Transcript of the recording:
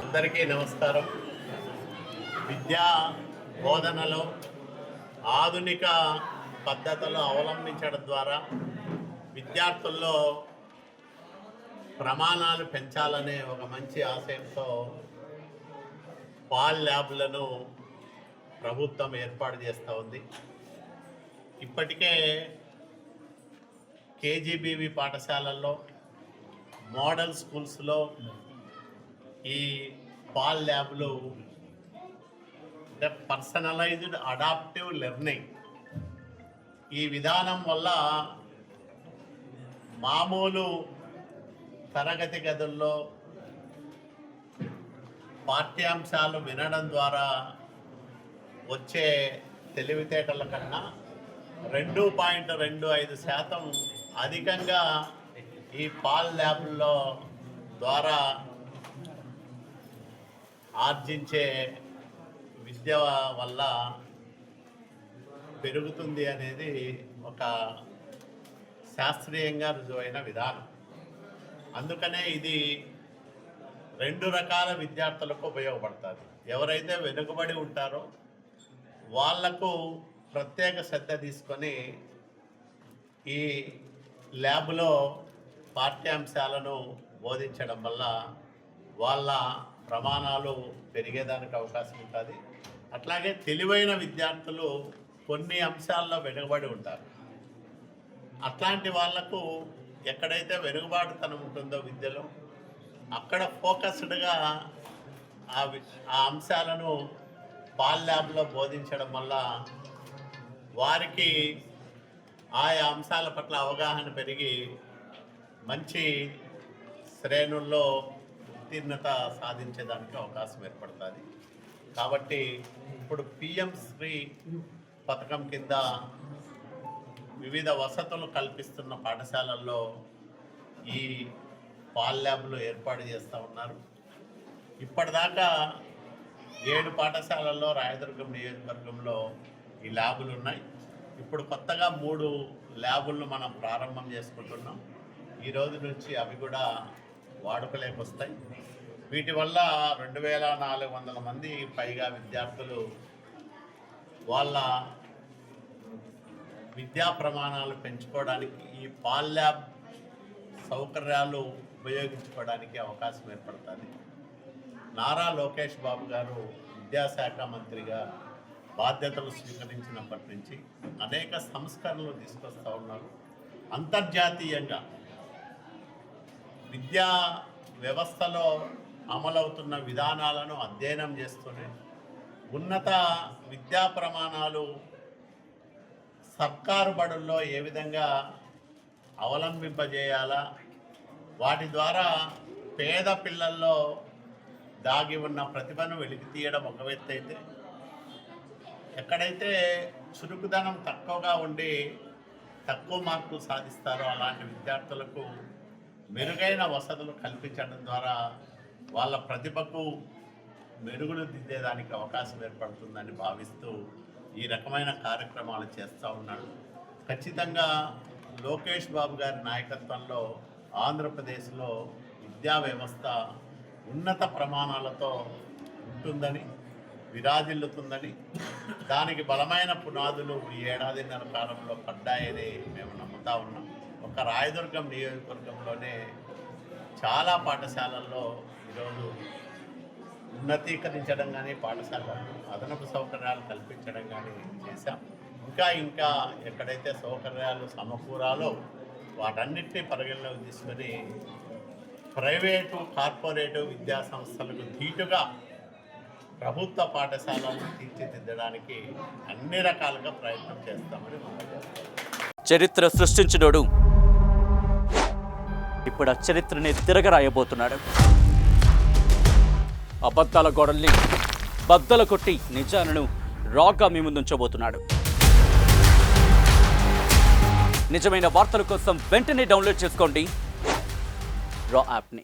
అందరికీ నమస్కారం. విద్యా బోధనలో ఆధునిక పద్ధతులు అవలంబించడం ద్వారా విద్యార్థుల్లో ప్రమాణాలు పెంచాలనే ఒక మంచి ఆశయంతో పాల్ ల్యాబ్లను ప్రభుత్వం ఏర్పాటు చేస్తూ ఉంది. ఇప్పటికే కేజీబీవీ పాఠశాలల్లో, మోడల్ స్కూల్స్లో ఈ పాల్ ల్యాబ్లు అంటే పర్సనలైజ్డ్ అడాప్టివ్ లెర్నింగ్ ఈ విధానం వల్ల మామూలు తరగతి గదుల్లో పాఠ్యాంశాలు వినడం ద్వారా వచ్చే తెలివితేటల కన్నా 2.25% అధికంగా ఈ పాల్ ల్యాబ్ల్లో ద్వారా ఆర్జించే విద్య వల్ల పెరుగుతుంది అనేది ఒక శాస్త్రీయంగా రుజువైన విధానం. అందుకనే ఇది 2 రకాల విద్యార్థులకు ఉపయోగపడుతుంది. ఎవరైతే వెనుకబడి ఉంటారో వాళ్లకు ప్రత్యేక శ్రద్ధ తీసుకొని ఈ ల్యాబ్లో పాఠ్యాంశాలను బోధించడం వల్ల వాళ్ళ ప్రమాణాలు పెరిగేదానికి అవకాశం ఉంటుంది. అట్లాగే తెలివైన విద్యార్థులు కొన్ని అంశాల్లో వెనుకబడి ఉంటారు. అట్లాంటి వాళ్లకు ఎక్కడైతే వెనుకబాటుతనం ఉంటుందో విద్యలో అక్కడ ఫోకస్డ్గా ఆ అంశాలను పాల్ ల్యాబ్లో బోధించడం వల్ల వారికి ఆయా అంశాల పట్ల అవగాహన పెరిగి మంచి శ్రేణుల్లో ఉత్తీర్ణత సాధించేదానికి అవకాశం ఏర్పడుతుంది. కాబట్టి ఇప్పుడు పిఎం శ్రీ పథకం కింద వివిధ వసతులు కల్పిస్తున్న పాఠశాలల్లో ఈ పాల్ ల్యాబ్లు ఏర్పాటు చేస్తూ ఉన్నారు. ఇప్పటిదాకా 7 పాఠశాలల్లో రాయదుర్గం నియోజకవర్గంలో ఈ ల్యాబులు ఉన్నాయి. ఇప్పుడు కొత్తగా 3 ల్యాబులను మనం ప్రారంభం చేసుకుంటున్నాం. ఈ రోజు నుంచి అవి కూడా వాడుకలోకి వస్తాయి. వీటి వల్ల 2400 మంది పైగా విద్యార్థులు వాళ్ళ విద్యా ప్రమాణాలు పెంచుకోవడానికి ఈ పాల్ ల్యాబ్ సౌకర్యాలు ఉపయోగించుకోవడానికి అవకాశం ఏర్పడుతుంది. నారా లోకేష్ బాబు గారు విద్యాశాఖ మంత్రిగా బాధ్యతలు స్వీకరించినప్పటి నుంచి అనేక సంస్కరణలు తీసుకొస్తూ ఉన్నారు. అంతర్జాతీయంగా విద్యా వ్యవస్థలో అమలవుతున్న విధానాలను అధ్యయనం చేస్తూనే ఉన్నత విద్యా ప్రమాణాలు సర్కారు బడుల్లో ఏ విధంగా అవలంబింపజేయాలా, వాటి ద్వారా పేద పిల్లల్లో దాగి ఉన్న ప్రతిభను వెలికి తీయడం ఒక వ్యక్తి అయితే, ఎక్కడైతే చురుకుదనం తక్కువగా ఉండి తక్కువ మార్కులు సాధిస్తారో అలాంటి విద్యార్థులకు మెరుగైన వసతులు కల్పించడం ద్వారా వాళ్ళ ప్రతిభకు మెరుగులు దిద్దేదానికి అవకాశం ఏర్పడుతుందని భావిస్తూ ఈ రకమైన కార్యక్రమాలు చేస్తూ ఉన్నాడు. ఖచ్చితంగా లోకేష్ బాబు గారి నాయకత్వంలో ఆంధ్రప్రదేశ్లో విద్యా వ్యవస్థ ఉన్నత ప్రమాణాలతో ఉంటుందని, విరాజిల్లుతుందని, దానికి బలమైన పునాదులు ఈ 1.5 కాలంలో పడ్డాయని మేము నమ్ముతా ఉన్నాం. ఒక రాయదుర్గం నియోజకవర్గంలోనే చాలా పాఠశాలల్లో ఈరోజు ఉన్నతీకరించడం కానీ, పాఠశాలలకు అదనపు సౌకర్యాలు కల్పించడం కానీ చేశాం. ఇంకా ఎక్కడైతే సౌకర్యాలు సమకూరాలో వాటన్నిటినీ పరిగణలోకి తీసుకొని ప్రైవేటు, కార్పొరేటు విద్యా సంస్థలకు ధీటుగా ప్రభుత్వ పాఠశాలను తీర్చిదిద్దడానికి అన్ని రకాలుగా ప్రయత్నం చేస్తామని మనం చేస్తాం. చరిత్ర సృష్టించినోడు ఇప్పుడు ఆ చరిత్రని తిరగరాయబోతున్నాడు. అబద్ధాల గోడల్ని బద్దలు కొట్టి నిజాలను రాగా మీ ముందుంచబోతున్నాడు. నిజమైన వార్తల కోసం వెంటనే డౌన్లోడ్ చేసుకోండి రా యాప్ని.